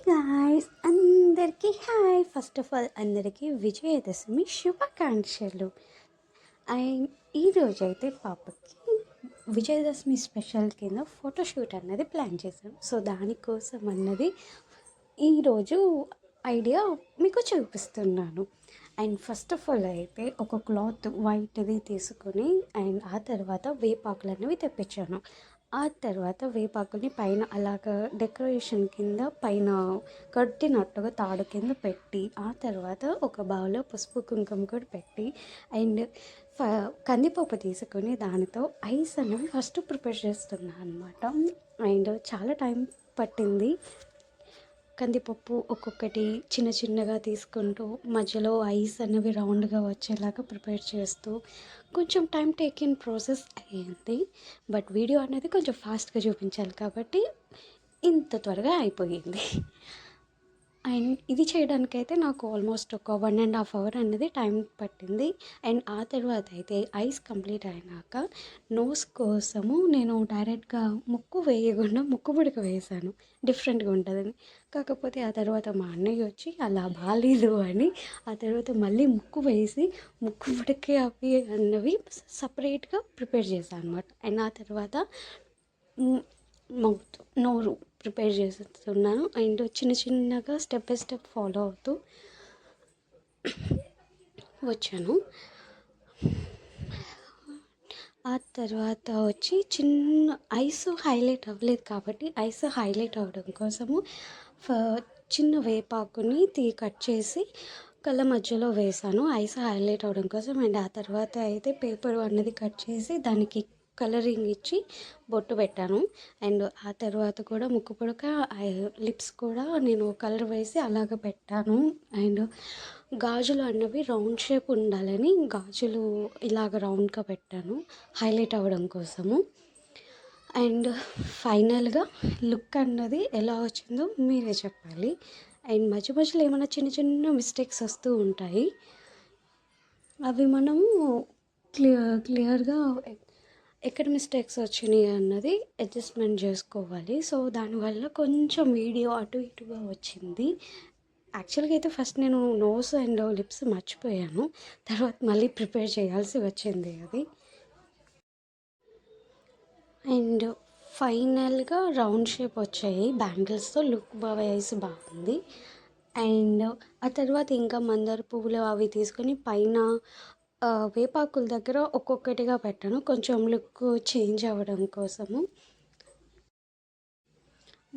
Guys, అందరికీ hi. First of all అందరికీ విజయదశమి శుభాకాంక్షలు. అండ్ ఈరోజు అయితే పాపకి విజయదశమి స్పెషల్ కింద ఫోటోషూట్ అన్నది ప్లాన్ చేశాను. సో దానికోసం అన్నది ఈరోజు ఐడియా మీకు చూపిస్తున్నాను. అండ్ ఫస్ట్ ఆఫ్ ఆల్ అయితే ఒక క్లాత్ వైట్ది తీసుకొని అండ్ ఆ తర్వాత వేపాకులు అనేవి తెప్పించాను. ఆ తర్వాత వేపాకుని పైన అలాగ డెకరేషన్ కింద పైన కట్టినట్టుగా తాడు కింద పెట్టి ఆ తర్వాత ఒక బౌల్లో పసుపు కుంకుమ కూడా పెట్టి అండ్ కందిపప్పు తీసుకొని దానితో ఐస్ అనేవి ఫస్ట్ ప్రిపేర్ చేస్తున్నాను అనమాట. అండ్ చాలా టైం పట్టింది. కందిపప్పు ఒక్కొక్కటి చిన్న చిన్నగా తీసుకుంటూ మధ్యలో ఐస్ అనేవి రౌండ్గా వచ్చేలాగా ప్రిపేర్ చేస్తూ కొంచెం టైం టేకింగ్ ప్రాసెస్ అయ్యింది. బట్ వీడియో అనేది కొంచెం ఫాస్ట్గా చూపించాలి కాబట్టి ఇంత త్వరగా అయిపోయింది. అండ్ ఇది చేయడానికైతే నాకు ఆల్మోస్ట్ ఒక 1.5 hour అనేది టైం పట్టింది. అండ్ ఆ తర్వాత అయితే ఐస్ కంప్లీట్ అయినాక నోస్ కోసము నేను డైరెక్ట్గా ముక్కు వేయకుండా ముక్కు పుడక వేసాను, డిఫరెంట్గా ఉంటుందని. కాకపోతే ఆ తర్వాత మా అన్నయ్య వచ్చి అలా బాగాలేదు అని ఆ తర్వాత మళ్ళీ ముక్కు వేసి ముక్కు పుడక అవి అన్నవి సపరేట్గా ప్రిపేర్ చేశాను అనమాట. అండ్ ఆ తర్వాత మౌత్ నోరు ప్రిపేర్ చేస్తున్నాను. అండ్ చిన్న చిన్నగా స్టెప్ బై స్టెప్ ఫాలో అవుతూ వచ్చాను. ఆ తర్వాత వచ్చి చిన్న ఐస్ హైలైట్ అవ్వలేదు కాబట్టి ఐస్ హైలైట్ అవ్వడం కోసము చిన్న వేపాకుని కట్ చేసి కళ్ళ మధ్యలో వేసాను ఐస్ హైలైట్ అవ్వడం కోసం. అండ్ ఆ తర్వాత అయితే పేపర్ అన్నది కట్ చేసి దానికి కలరింగ్ ఇచ్చి బొట్టు పెట్టాను. అండ్ ఆ తర్వాత కూడా ముక్కు పుడక లిప్స్ కూడా నేను కలర్ వేసి అలాగ పెట్టాను. అండ్ గాజులు అన్నవి రౌండ్ షేప్ ఉండాలని గాజులు ఇలాగ రౌండ్గా పెట్టాను హైలైట్ అవ్వడం కోసము. అండ్ ఫైనల్గా లుక్ అన్నది ఎలా వచ్చిందో మీరే చెప్పాలి. అండ్ మధ్య మధ్యలో ఏమైనా చిన్న చిన్న మిస్టేక్స్ వస్తూ ఉంటాయి, అవి మనము క్లియర్గా ఎక్కడ మిస్టేక్స్ వచ్చినాయి అన్నది అడ్జస్ట్మెంట్ చేసుకోవాలి. సో దానివల్ల కొంచెం వీడియో అటు ఇటుగా వచ్చింది. యాక్చువల్గా అయితే ఫస్ట్ నేను నోస్ అండ్ లిప్స్ మర్చిపోయాను, తర్వాత మళ్ళీ ప్రిపేర్ చేయాల్సి వచ్చింది అది. అండ్ ఫైనల్గా రౌండ్ షేప్ వచ్చాయి బ్యాంగిల్స్తో, లుక్ వైజ్ బాగుంది. అండ్ ఆ తర్వాత ఇంకా మందార పువ్వులు అవి తీసుకొని పైన వేపాకుల దగ్గర ఒక్కొక్కటిగా పెట్టాను కొంచెం లుక్ చేంజ్ అవ్వడం కోసము.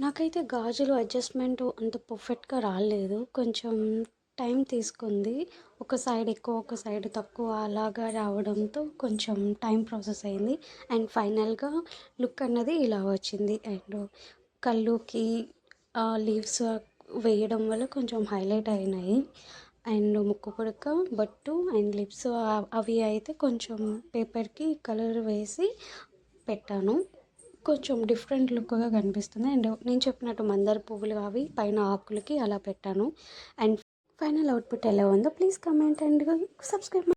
నాకైతే గాజులు అడ్జస్ట్మెంట్ అంత పర్ఫెక్ట్గా రాలేదు, కొంచెం టైం తీసుకుంది. ఒక సైడ్ ఎక్కువ ఒక సైడ్ తక్కువ అలాగా రావడంతో కొంచెం టైం ప్రాసెస్ అయింది. అండ్ ఫైనల్గా లుక్ అన్నది ఇలా వచ్చింది. అండ్ కళ్ళుకి లీవ్స్ వేయడం వల్ల కొంచెం హైలైట్ అయినాయి. అండ్ ముక్కు పుడక బొట్టు అండ్ లిప్స్ అవి అయితే కొంచెం పేపర్కి కలర్ వేసి పెట్టాను, కొంచెం డిఫరెంట్ లుక్గా కనిపిస్తుంది. అండ్ నేను చెప్పినట్టు మందార పువ్వులు అవి పైన ఆకులకి అలా పెట్టాను. అండ్ ఫైనల్ అవుట్పుట్ ఎలా ఉందో ప్లీజ్ కమెంట్ అండ్ సబ్స్క్రైబ్.